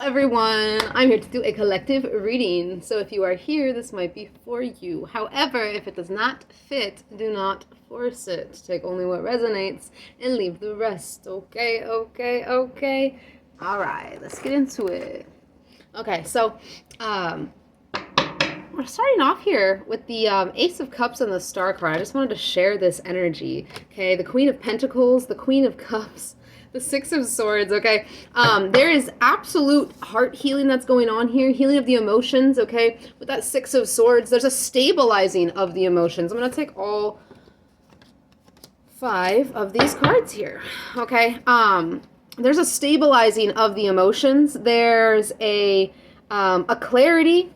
everyone. I'm here to do a collective reading. So if you are here, this might be for you. However, if it does not fit, do not force it. Take only what resonates and leave the rest. Okay, okay, okay. All right, let's get into it. Okay, so we're starting off here with the Ace of Cups and the Star card. I just wanted to share this energy. Okay, the Queen of Pentacles, the Queen of Cups, the Six of Swords. Okay, there is absolute heart healing that's going on here, healing of the emotions. Okay, with that Six of Swords, there's a stabilizing of the emotions. I'm gonna take all 5 of these cards here. Okay, there's a stabilizing of the emotions. There's a clarity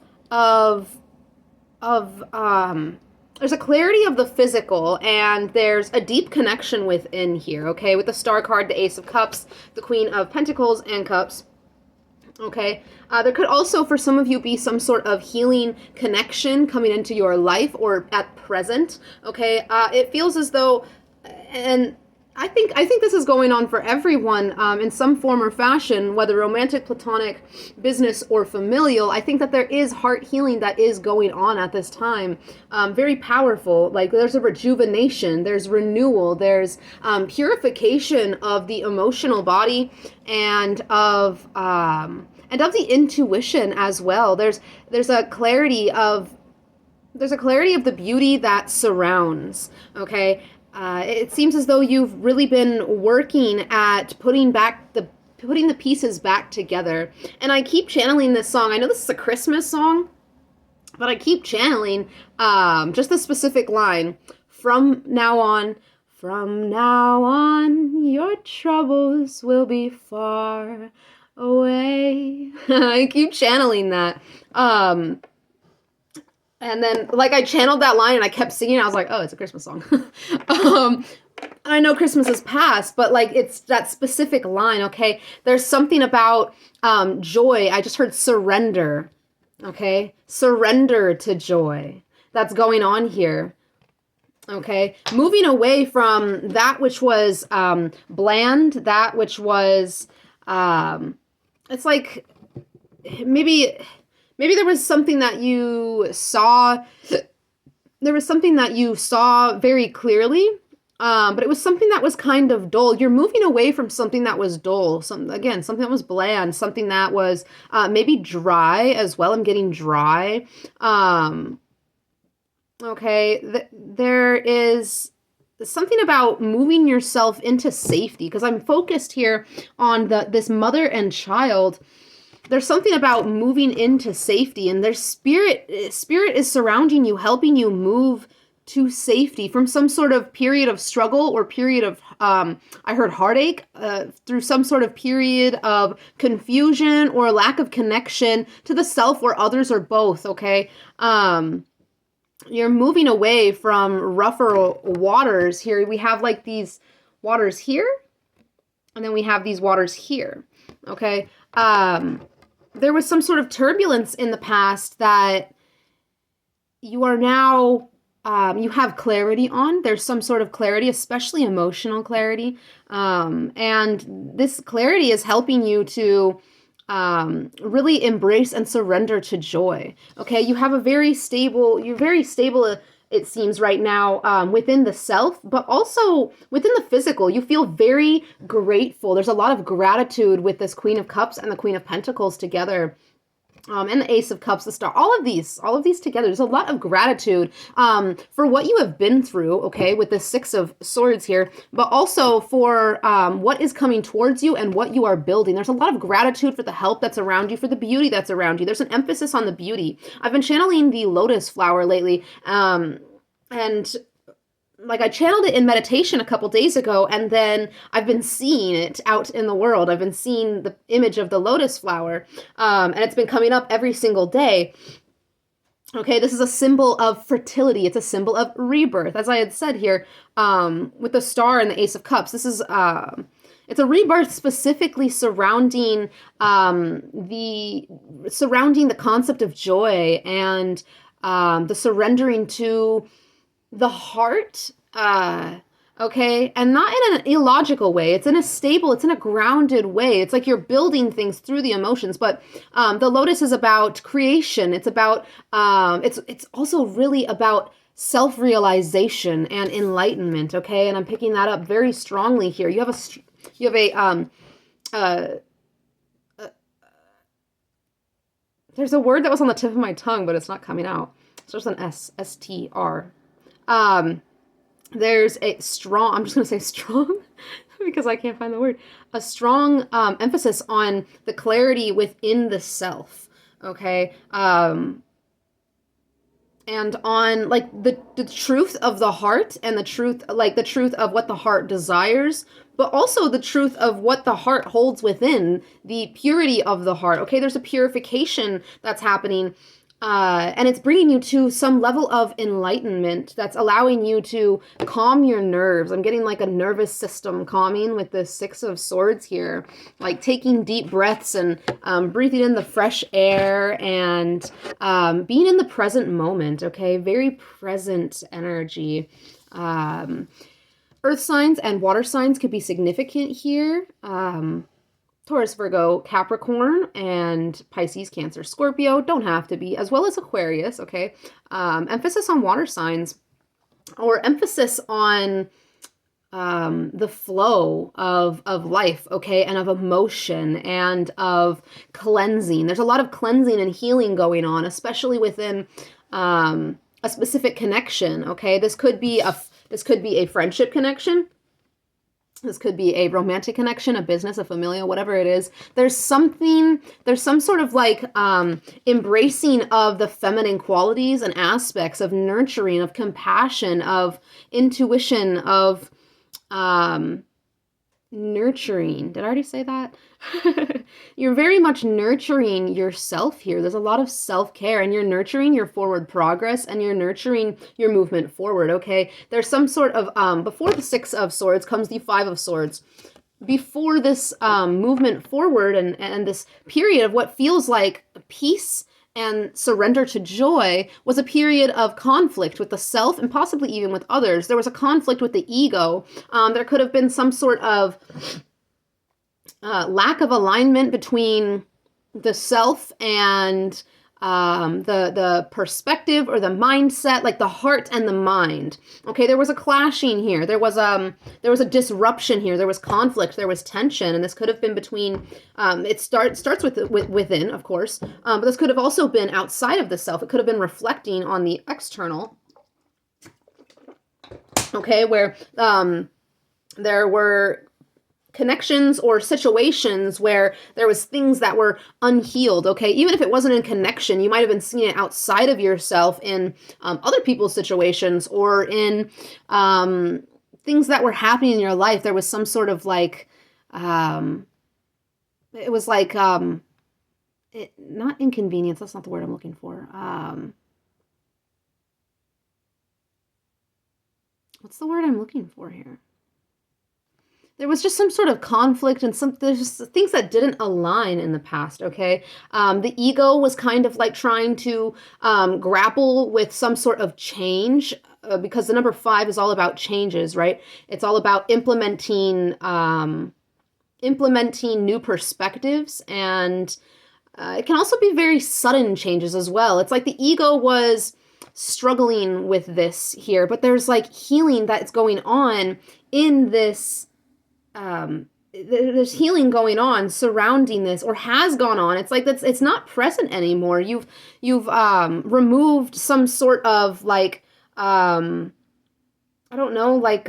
there's a clarity of the physical, and there's a deep connection within here, okay? With the Star card, the Ace of Cups, the Queen of Pentacles and Cups, okay? There could also, for some of you, be some sort of healing connection coming into your life or at present, okay? It feels as though, and I think this is going on for everyone in some form or fashion, whether romantic, platonic, business, or familial. I think that there is heart healing that is going on at this time. Very powerful. Like there's a rejuvenation, there's renewal, there's purification of the emotional body and of the intuition as well. There's a clarity of the beauty that surrounds. Okay. It seems as though you've really been working at putting the pieces back together. And I keep channeling this song. I know this is a Christmas song, but I keep channeling just the specific line. From now on, your troubles will be far away. I keep channeling that. And then, like, I channeled that line and I kept singing. I was like, oh, it's a Christmas song. I know Christmas is past, but, like, it's that specific line, okay? There's something about joy. I just heard surrender, okay? Surrender to joy. That's going on here, okay? Moving away from that which was bland, that which was, it's like, maybe there was something that you saw. There was something that you saw very clearly, but it was something that was kind of dull. You're moving away from something that was dull. Something that was bland, something that was maybe dry as well. I'm getting dry. Okay, there is something about moving yourself into safety, because I'm focused here on this mother and child. There's something about moving into safety, and there's spirit is surrounding you, helping you move to safety from some sort of period of struggle or period of, I heard heartache, through some sort of period of confusion or lack of connection to the self or others or both, okay? You're moving away from rougher waters here. We have like these waters here, and then we have these waters here, okay? There was some sort of turbulence in the past that you are now, you have clarity on. There's some sort of clarity, especially emotional clarity. And this clarity is helping you to really embrace and surrender to joy. Okay, you're very stable, it seems right now, within the self, but also within the physical. You feel very grateful. There's a lot of gratitude with this Queen of Cups and the Queen of Pentacles together. And the Ace of Cups, the Star, all of these together. There's a lot of gratitude for what you have been through, okay, with the Six of Swords here, but also for what is coming towards you and what you are building. There's a lot of gratitude for the help that's around you, for the beauty that's around you. There's an emphasis on the beauty. I've been channeling the lotus flower lately, and like I channeled it in meditation a couple days ago, and then I've been seeing it out in the world. I've been seeing the image of the lotus flower, and it's been coming up every single day. Okay, this is a symbol of fertility. It's a symbol of rebirth, as I had said here, with the Star and the Ace of Cups. This is it's a rebirth specifically surrounding the concept of joy and the surrendering to the heart. okay? And not in an illogical way. It's in a stable, it's in a grounded way. It's like you're building things through the emotions. But the lotus is about creation. It's about, it's also really about self-realization and enlightenment, okay? And I'm picking that up very strongly here. You have uh, there's a word that was on the tip of my tongue, but it's not coming out. So there's an S-T-R. There's a strong, I'm just going to say strong because I can't find the word, a strong emphasis on the clarity within the self, okay? And on like the truth of the heart and the truth, like the truth of what the heart desires, but also the truth of what the heart holds within, the purity of the heart. Okay, there's a purification that's happening, and it's bringing you to some level of enlightenment that's allowing you to calm your nerves. I'm getting like a nervous system calming with the Six of Swords here, like taking deep breaths and breathing in the fresh air and being in the present moment, okay? Very present energy. Earth signs and water signs could be significant here. Taurus, Virgo, Capricorn, and Pisces, Cancer, Scorpio don't have to be, as well as Aquarius, okay? Emphasis on water signs, or emphasis on the flow of life, okay, and of emotion and of cleansing. There's a lot of cleansing and healing going on, especially within a specific connection, okay? This could be a friendship connection. This could be a romantic connection, a business, a familial, whatever it is. There's some sort of like embracing of the feminine qualities and aspects of nurturing, of compassion, of intuition, of nurturing. Did I already say that? You're very much nurturing yourself here. There's a lot of self-care, and you're nurturing your forward progress, and you're nurturing your movement forward, okay? There's some sort of, before the Six of Swords comes the Five of Swords. Before this movement forward and this period of what feels like peace and surrender to joy was a period of conflict with the self and possibly even with others. There was a conflict with the ego. There could have been some sort of lack of alignment between the self and the perspective or the mindset, like the heart and the mind. Okay, there was a clashing here. There was a disruption here. There was conflict. There was tension, and this could have been between. It starts with within, of course, but this could have also been outside of the self. It could have been reflecting on the external. Okay, where there were connections or situations where there was things that were unhealed, okay? Even if it wasn't in connection, you might have been seeing it outside of yourself in other people's situations or in things that were happening in your life. There was some sort of like, it was like, not inconvenience, that's not the word I'm looking for. What's the word I'm looking for here? There was just some sort of conflict and there's just things that didn't align in the past, okay? The ego was kind of like trying to grapple with some sort of change because the number 5 is all about changes, right? It's all about implementing new perspectives, and it can also be very sudden changes as well. It's like the ego was struggling with this here, but there's like healing that's going on in this. There's healing going on surrounding this, or has gone on. It's like it's not present anymore. You've removed some sort of like I don't know, like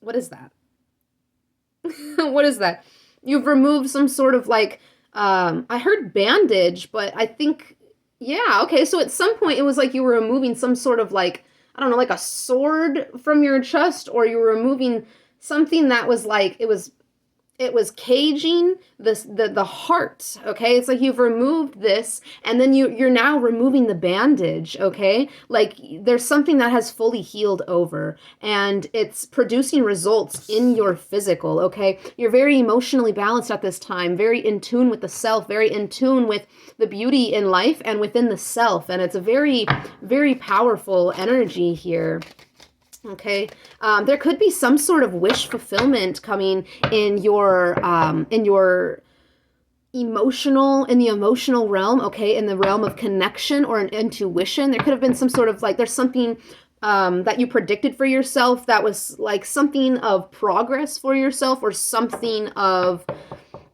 what is that? What is that? You've removed some sort of like I heard bandage, but I think yeah, okay. So at some point it was like you were removing some sort of like I don't know, like a sword from your chest, or you were removing something that was like, it was caging the heart, okay? It's like you've removed this, and then you're now removing the bandage, okay? Like there's something that has fully healed over, and it's producing results in your physical, okay? You're very emotionally balanced at this time, very in tune with the self, very in tune with the beauty in life and within the self, and it's a very, very powerful energy here. Okay, there could be some sort of wish fulfillment coming in your emotional, in the emotional realm, okay, in the realm of connection or an intuition. There could have been some sort of like, there's something that you predicted for yourself that was like something of progress for yourself, or something of,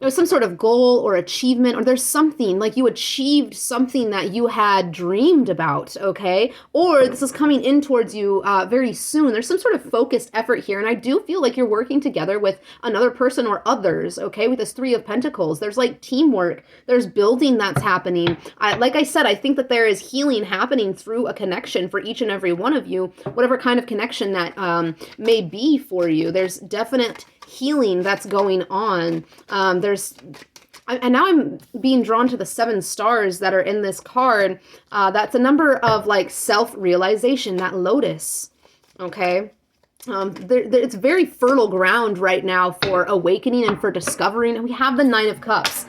there's some sort of goal or achievement, or there's something like you achieved something that you had dreamed about, okay? Or this is coming in towards you very soon. There's some sort of focused effort here, and I do feel like you're working together with another person or others, okay? With this Three of Pentacles, there's like teamwork, there's building that's happening. Like I said, I think that there is healing happening through a connection for each and every one of you, whatever kind of connection that may be for you. There's definite healing that's going on. And now I'm being drawn to the 7 stars that are in this card. That's a number of like self-realization, that lotus, okay? It's very fertile ground right now for awakening and for discovering. And we have the 9 of Cups.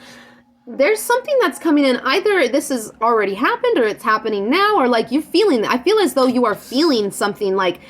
There's something that's coming in. Either this has already happened or it's happening now, or like you're feeling, I feel as though you are feeling something like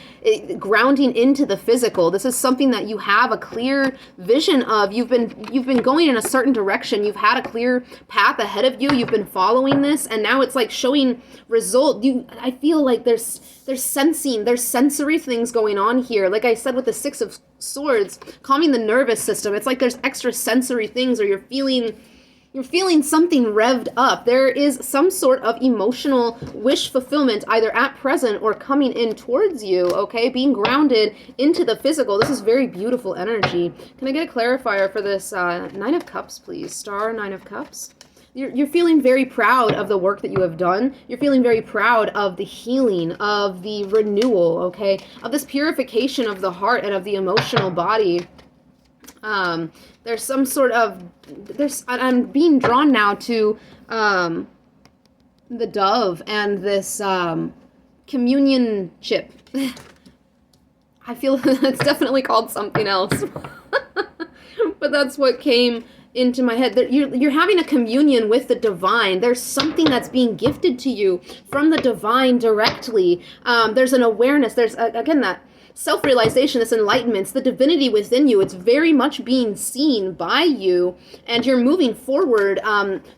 grounding into the physical. This is something that you have a clear vision of. You've been going in a certain direction. You've had a clear path ahead of you. You've been following this, and now it's like showing result. I feel like there's sensing, there's sensory things going on here. Like I said with the 6 of Swords, calming the nervous system. It's like there's extra sensory things, or you're feeling something revved up. There is some sort of emotional wish fulfillment either at present or coming in towards you, okay? Being grounded into the physical. This is very beautiful energy. Can I get a clarifier for this 9 of Cups, please? Star 9 of Cups. You're feeling very proud of the work that you have done. You're feeling very proud of the healing, of the renewal, okay? Of this purification of the heart and of the emotional body. There's some sort of, I'm being drawn now to the dove and this communion chip. I feel it's definitely called something else. But that's what came into my head. You're having a communion with the divine. There's something that's being gifted to you from the divine directly. There's an awareness. There's, again, that self-realization, this enlightenment, the divinity within you. It's very much being seen by you, and you're moving forward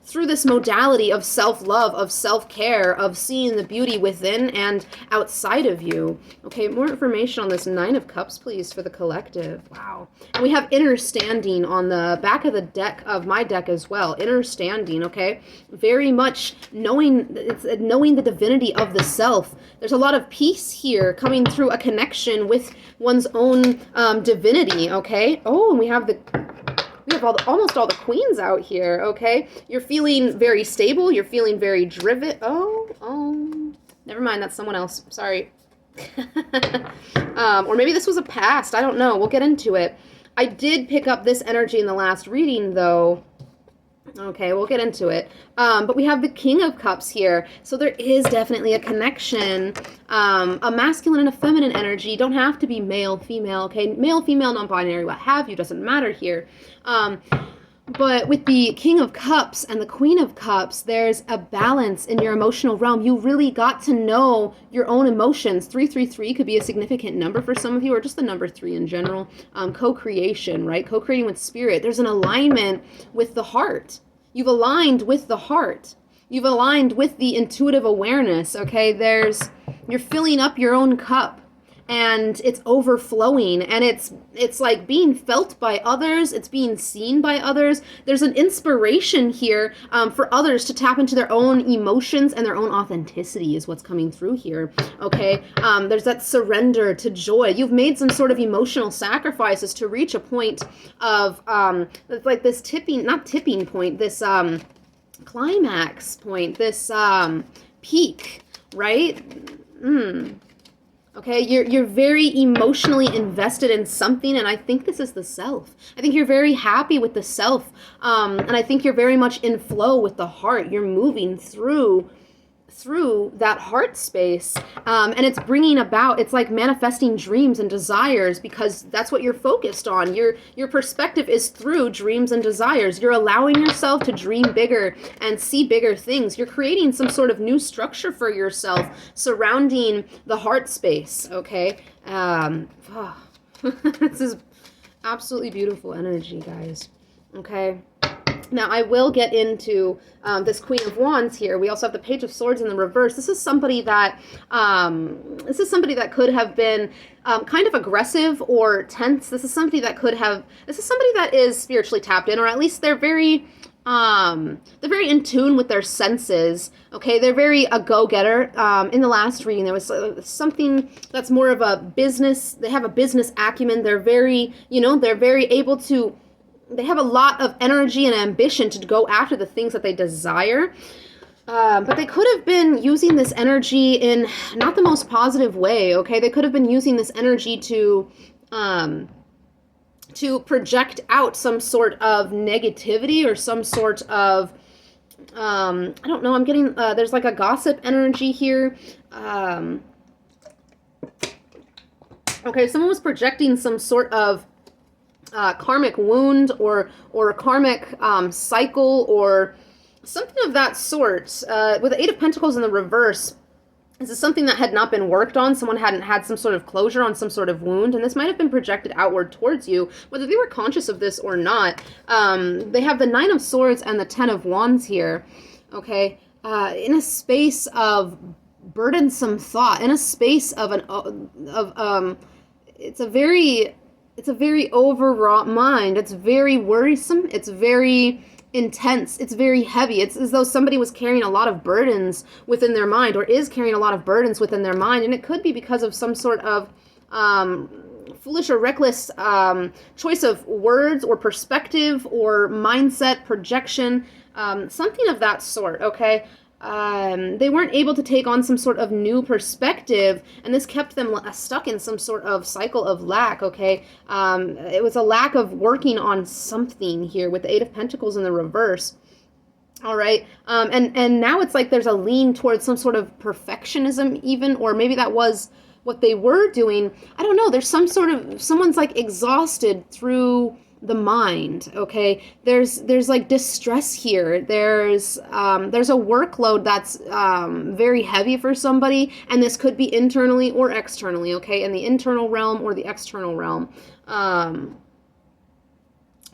through this modality of self-love, of self-care, of seeing the beauty within and outside of you. Okay, more information on this 9 of Cups, please, for the collective. Wow. And we have inner standing on the back of the deck, of my deck as well. Inner standing, okay? Very much knowing the divinity of the self. There's a lot of peace here coming through a connection with one's own divinity, okay? Oh, and we have almost all the queens out here, okay? You're feeling very stable. You're feeling very driven. Oh, never mind. That's someone else. Sorry. Or maybe this was a past. I don't know. We'll get into it. I did pick up this energy in the last reading, though. Okay, we'll get into it. But we have the King of Cups here. So there is definitely a connection, a masculine and a feminine energy. You don't have to be male, female, okay? Male, female, non-binary, what have you, doesn't matter here. But with the King of Cups and the Queen of Cups, there's a balance in your emotional realm. You really got to know your own emotions. 333 could be a significant number for some of you, or just the number 3 in general. Co-creation, right? Co-creating with spirit. There's an alignment with the heart. You've aligned with the heart. You've aligned with the intuitive awareness, okay? You're filling up your own cup. And it's overflowing, and it's like being felt by others. It's being seen by others. There's an inspiration here for others to tap into their own emotions and their own authenticity is what's coming through here, okay? There's that surrender to joy. You've made some sort of emotional sacrifices to reach a point of like this this climax point, this peak, right? Okay, you're very emotionally invested in something, and I think this is the self. I think you're very happy with the self, and I think you're very much in flow with the heart. You're moving through through that heart space, and it's bringing about, it's like manifesting dreams and desires, because that's what you're focused on. Your perspective is through dreams and desires. You're allowing yourself to dream bigger and see bigger things. You're creating some sort of new structure for yourself surrounding the heart space. Okay. This is absolutely beautiful energy, guys. Okay. Now, I will get into this Queen of Wands here. We also have the Page of Swords in the reverse. This is somebody that could have been kind of aggressive or tense. This is somebody that is spiritually tapped in, or at least they're very in tune with their senses. Okay, they're very a go-getter. In the last reading, there was something that's more of a business. They have a business acumen. They're very, they're very able to. They have a lot of energy and ambition to go after the things that they desire. But they could have been using this energy in not the most positive way, okay? They could have been using this energy to project out some sort of negativity or some sort of, I don't know, I'm getting, there's like a gossip energy here. Okay, someone was projecting some sort of karmic wound or karmic cycle or something of that sort. With the Eight of Pentacles in the reverse, this is something that had not been worked on. Someone hadn't had some sort of closure on some sort of wound, and this might have been projected outward towards you, whether they were conscious of this or not. They have the Nine of Swords and the Ten of Wands here, okay? In a space of burdensome thought, in a space of it's a very overwrought mind. It's very worrisome. It's very intense. It's very heavy. It's as though somebody was carrying a lot of burdens within their mind, or is carrying a lot of burdens within their mind. And it could be because of some sort of foolish or reckless choice of words or perspective or mindset, projection, something of that sort, okay? They weren't able to take on some sort of new perspective, and this kept them stuck in some sort of cycle of lack, okay? It was a lack of working on something here with the Eight of Pentacles in the reverse. All right. And now it's like there's a lean towards some sort of perfectionism even, or maybe that was what they were doing. I don't know. There's some sort of, someone's like exhausted through the mind, okay? There's like distress here. There's a workload that's very heavy for somebody, and this could be internally or externally, okay? In the internal realm or the external realm. All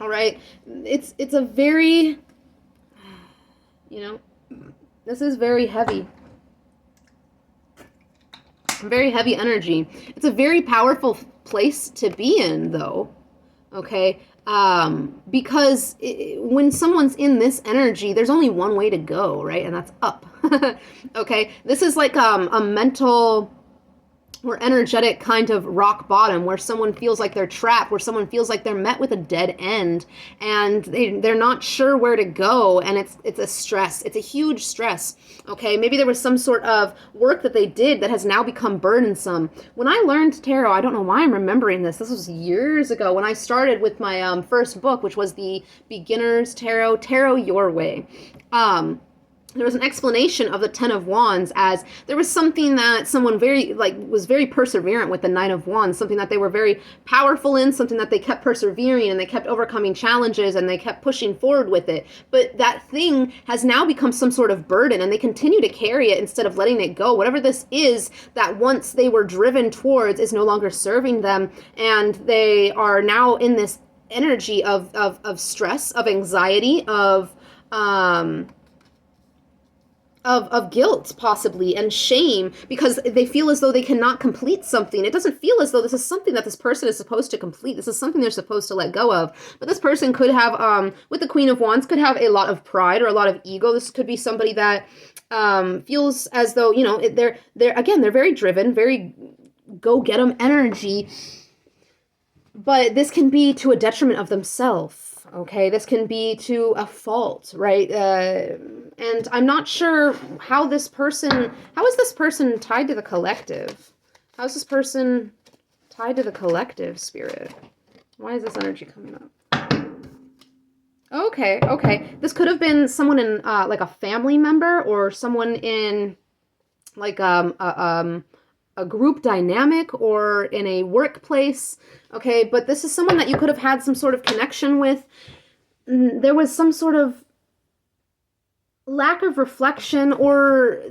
right. It's a very, this is very heavy. Very heavy energy. It's a very powerful place to be in, though, okay? Because when someone's in this energy, there's only one way to go, right? And that's up. Okay? This is like a mental or energetic kind of rock bottom where someone feels like they're trapped, where someone feels like they're met with a dead end, and they're not sure where to go, and it's a stress. It's a huge stress. Okay, maybe there was some sort of work that they did that has now become burdensome. When I learned tarot, I don't know why I'm remembering this. This was years ago when I started with my first book, which was the Beginner's Tarot Your Way. There was an explanation of the Ten of Wands as there was something that someone was very perseverant with the Nine of Wands, something that they were very powerful in, something that they kept persevering and they kept overcoming challenges and they kept pushing forward with it. But that thing has now become some sort of burden, and they continue to carry it instead of letting it go. Whatever this is that once they were driven towards is no longer serving them, and they are now in this energy of stress, of anxiety, of guilt, possibly, and shame, because they feel as though they cannot complete something. It doesn't feel as though this is something that this person is supposed to complete. This is something they're supposed to let go of. But this person could have, with the Queen of Wands, could have a lot of pride or a lot of ego. This could be somebody that feels as though, they're very driven, very go-get-em energy. But this can be to a detriment of themselves. Okay, this can be to a fault, right? And I'm not sure how is this person tied to the collective? How is this person tied to the collective, Spirit? Why is this energy coming up? Okay. This could have been someone in, like a family member or someone in, like a group dynamic or in a workplace, okay? But this is someone that you could have had some sort of connection with. There was some sort of lack of reflection, or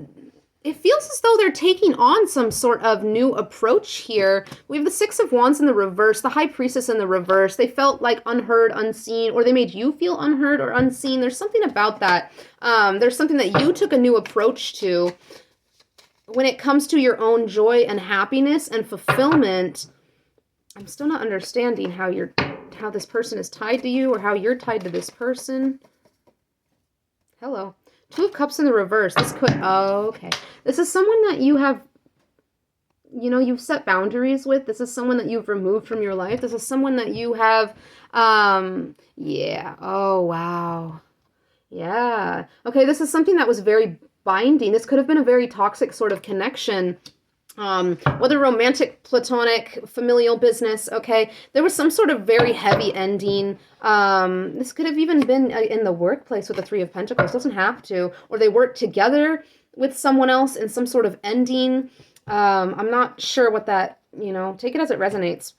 it feels as though they're taking on some sort of new approach here. We have the Six of Wands in the reverse, the High Priestess in the reverse. They felt like unheard, unseen, or they made you feel unheard or unseen. There's something about that. There's something that you took a new approach to. When it comes to your own joy and happiness and fulfillment, I'm still not understanding how this person is tied to you or how you're tied to this person. Hello. Two of Cups in the reverse. This could, oh, okay. This is someone that you have, you've set boundaries with. This is someone that you've removed from your life. This is someone that you have, yeah. Oh, wow. Yeah. Okay, this is something that was very binding. This could have been a very toxic sort of connection. Whether romantic, platonic, familial, business, okay? There was some sort of very heavy ending. This could have even been in the workplace with the Three of Pentacles. Doesn't have to. Or they worked together with someone else in some sort of ending. I'm not sure what that, take it as it resonates.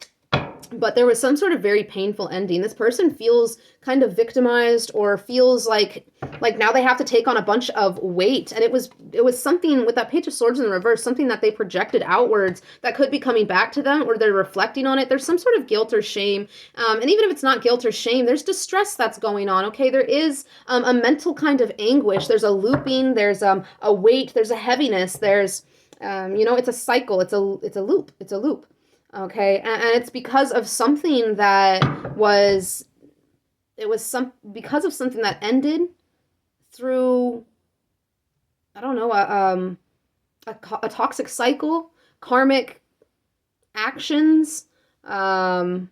But there was some sort of very painful ending. This person feels kind of victimized or feels like now they have to take on a bunch of weight. And it was something with that Page of Swords in the reverse, something that they projected outwards that could be coming back to them, or they're reflecting on it. There's some sort of guilt or shame. And even if it's not guilt or shame, there's distress that's going on. Okay, there is a mental kind of anguish. There's a looping. There's a weight. There's a heaviness. There's, it's a cycle. It's a loop. It's a loop. Okay, and it's because of something that because of something that ended through, I don't know, a toxic cycle, karmic actions. Okay,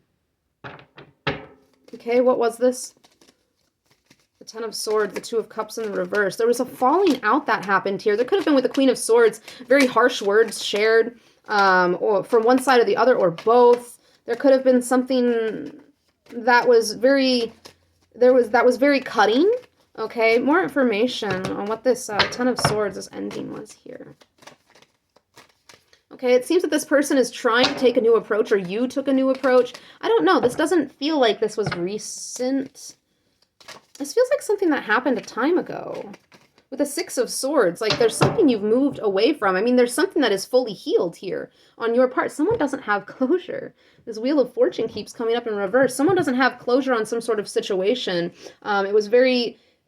what was this? The Ten of Swords, the Two of Cups in the reverse. There was a falling out that happened here. There could have been with the Queen of Swords, very harsh words shared. Or from one side or the other, or both. There could have been something that was very cutting. Okay, more information on what this Ten of Swords, this ending was here. Okay, it seems that this person is trying to take a new approach, or you took a new approach. I don't know. This doesn't feel like this was recent. This feels like something that happened a time ago. With the Six of Swords, like there's something you've moved away from. I mean, there's something that is fully healed here on your part. Someone doesn't have closure. This Wheel of Fortune keeps coming up in reverse. Someone doesn't have closure on some sort of situation.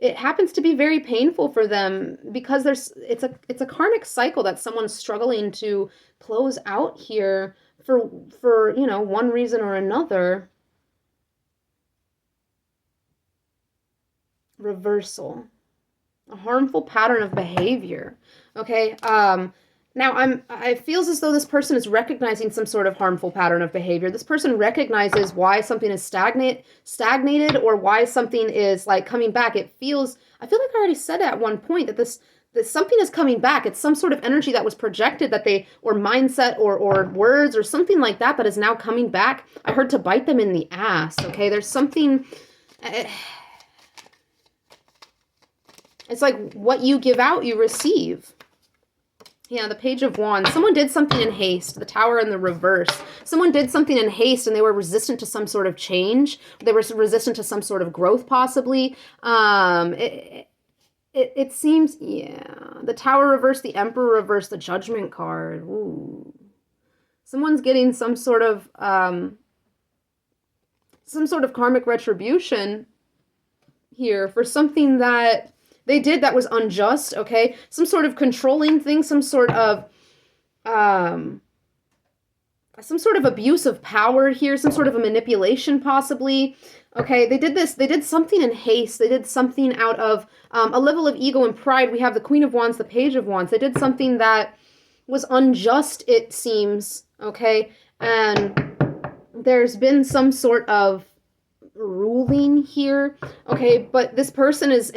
It happens to be very painful for them because it's a karmic cycle that someone's struggling to close out here for one reason or another. Reversal. A harmful pattern of behavior. Okay. Now it feels as though this person is recognizing some sort of harmful pattern of behavior. This person recognizes why something is stagnated, or why something is like coming back. I feel like I already said at one point that something is coming back. It's some sort of energy that was projected or mindset or words or something like that is now coming back. I heard to bite them in the ass. Okay. There's something, it's like what you give out, you receive. Yeah, the Page of Wands. Someone did something in haste. The Tower in the reverse. Someone did something in haste and they were resistant to some sort of change. They were resistant to some sort of growth, possibly. It seems, yeah. The Tower reverse, the Emperor reverse, the Judgment card. Ooh. Someone's getting some sort of karmic retribution here for something that they did that was unjust, okay? Some sort of controlling thing, some sort of abuse of power here, some sort of a manipulation possibly. Okay, they did something in haste. They did something out of a level of ego and pride. We have the Queen of Wands, the Page of Wands. They did something that was unjust, it seems, okay? And there's been some sort of ruling here, okay, but this person is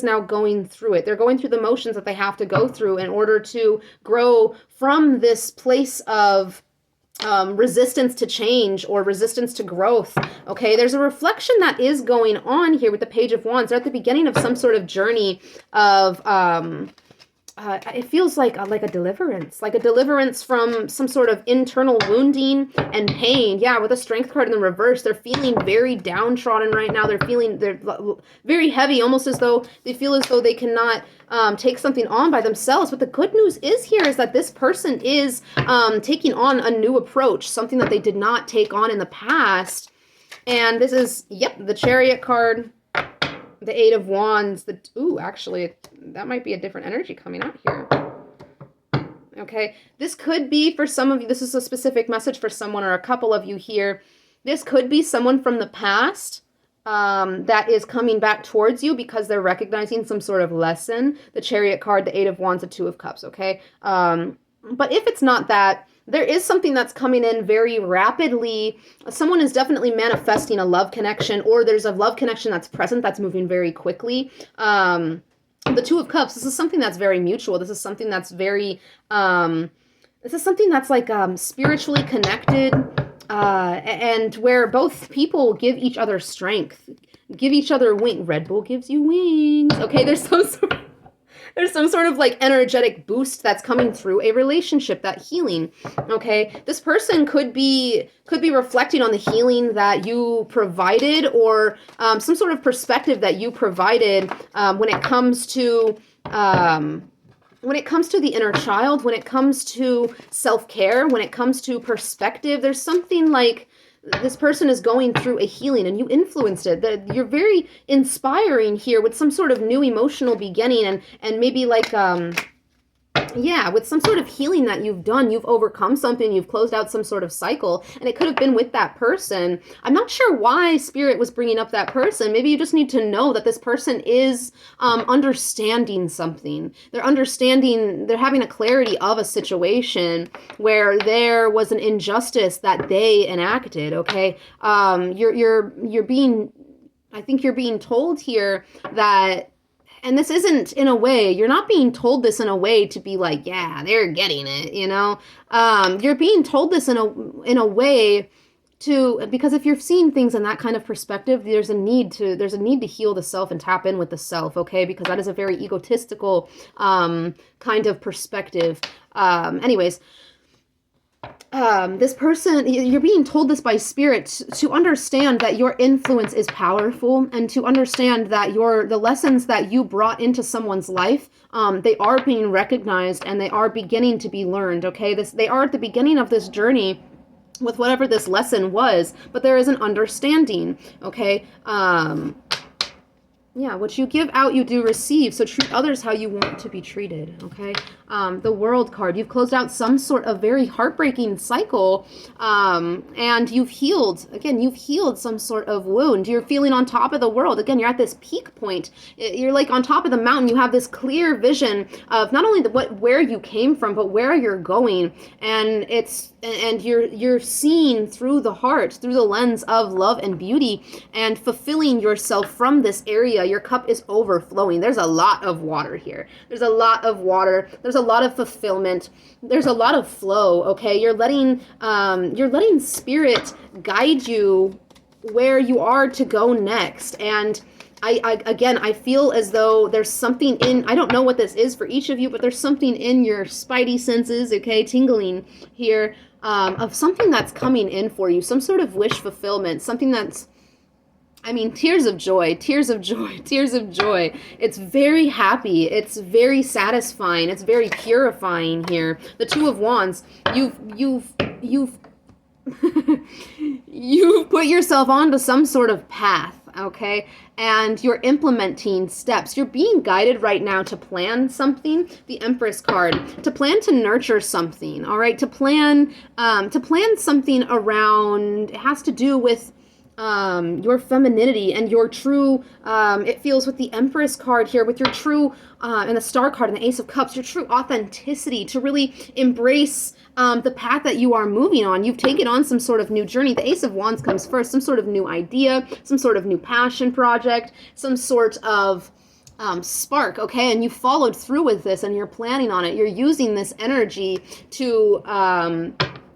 now going through it. They're going through the motions that they have to go through in order to grow from this place of resistance to change or resistance to growth. Okay, there's a reflection that is going on here with the Page of Wands. They're at the beginning of some sort of journey of it feels like a deliverance from some sort of internal wounding and pain. Yeah, with a strength card in the reverse, they're feeling very downtrodden right now. They're very heavy, almost as though they feel as though they cannot take something on by themselves. But the good news is that this person is taking on a new approach, something that they did not take on in the past. And this is, the Chariot card. The Eight of Wands, actually, that might be a different energy coming out here. Okay, this could be for some of you, this is a specific message for someone or a couple of you here. This could be someone from the past that is coming back towards you because they're recognizing some sort of lesson. The Chariot card, the Eight of Wands, the Two of Cups, okay? But if it's not that, there is something that's coming in very rapidly. Someone is definitely manifesting a love connection, or there's a love connection that's present that's moving very quickly. The Two of Cups, this is something that's very mutual. This is something that's very, spiritually connected, and where both people give each other strength, give each other wings. Red Bull gives you wings. Okay, there's some sort of like energetic boost that's coming through a relationship, that healing. Okay, this person could be reflecting on the healing that you provided, or some sort of perspective that you provided when it comes to the inner child, when it comes to self-care, when it comes to perspective. There's something like this person is going through a healing and you influenced it. You're very inspiring here with some sort of new emotional beginning, and maybe like with some sort of healing that you've done. You've overcome something, you've closed out some sort of cycle, and it could have been with that person. I'm not sure why Spirit was bringing up that person. Maybe you just need to know that this person is understanding something. They're having a clarity of a situation where there was an injustice that they enacted, okay? I think you're being told here that, and this isn't in a way, you're not being told this in a way to be like, yeah, they're getting it, you know? You're being told this in a way because if you're seeing things in that kind of perspective, there's a need to heal the self and tap in with the self, okay? Because that is a very egotistical kind of perspective. This person, you're being told this by Spirit to understand that your influence is powerful, and to understand that the lessons that you brought into someone's life, they are being recognized and they are beginning to be learned, okay? They are at the beginning of this journey with whatever this lesson was, but there is an understanding, okay? What you give out, you do receive. So treat others how you want to be treated, okay? The World card, you've closed out some sort of very heartbreaking cycle, and you've healed. Again, you've healed some sort of wound. You're feeling on top of the world. Again, you're at this peak point. You're like on top of the mountain. You have this clear vision of not only where you came from, but where you're going. And you're seeing through the heart, through the lens of love and beauty, and fulfilling yourself from this area. Your cup is overflowing. There's a lot of water here. There's a lot of water. There's a lot of fulfillment. There's a lot of flow, okay? You're letting Spirit guide you where you are to go next. And I feel as though there's something I don't know what this is for each of you, but there's something in your spidey senses, okay, tingling here, of something that's coming in for you, some sort of wish fulfillment, something that's, tears of joy, tears of joy, tears of joy. It's very happy. It's very satisfying. It's very purifying here. The Two of Wands, you've you've put yourself onto some sort of path, okay? And you're implementing steps. You're being guided right now to plan something. The Empress card, to plan to nurture something, all right? To plan something around, it has to do with your femininity and your true, it feels with the Empress card here, with your true, and the Star card and the Ace of Cups, your true authenticity, to really embrace the path that you are moving on. You've taken on some sort of new journey. The Ace of Wands comes first, some sort of new idea, some sort of new passion project, some sort of spark, okay? And you followed through with this and you're planning on it. You're using this energy to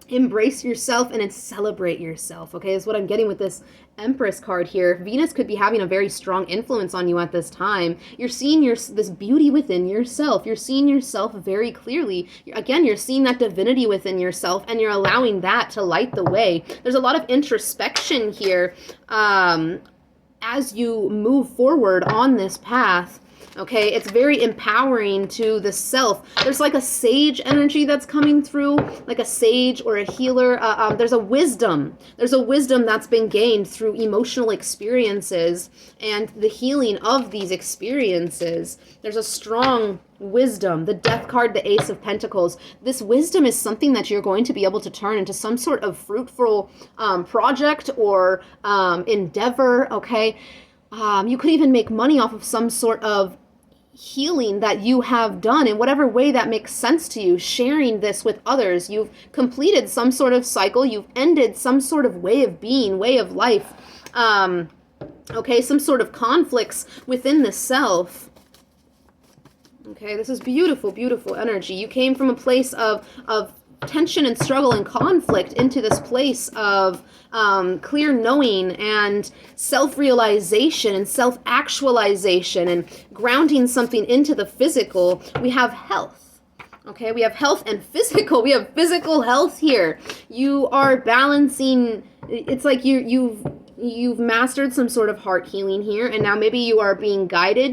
embrace yourself and then celebrate yourself. Okay, is what I'm getting with this Empress card here. Venus could be having a very strong influence on you at this time. You're seeing this beauty within yourself. You're seeing yourself very clearly. Again, you're seeing that divinity within yourself, and you're allowing that to light the way. There's a lot of introspection here as you move forward on this path. Okay, it's very empowering to the self. There's like a sage energy that's coming through, like a sage or a healer. There's a wisdom. There's a wisdom that's been gained through emotional experiences and the healing of these experiences. There's a strong wisdom. The Death card, the Ace of Pentacles. This wisdom is something that you're going to be able to turn into some sort of fruitful project or endeavor, okay? You could even make money off of some sort of healing that you have done in whatever way that makes sense to you, sharing this with others. You've completed some sort of cycle. You've ended some sort of way of being, way of life. Okay, some sort of conflicts within the self. Okay, this is beautiful, beautiful energy. You came from a place of tension and struggle and conflict into this place of clear knowing and self-realization and self-actualization and grounding something into the physical. We have health. Okay, we have health and physical. We have physical health here. You are balancing. It's like you've mastered some sort of heart healing here, and now maybe you are being guided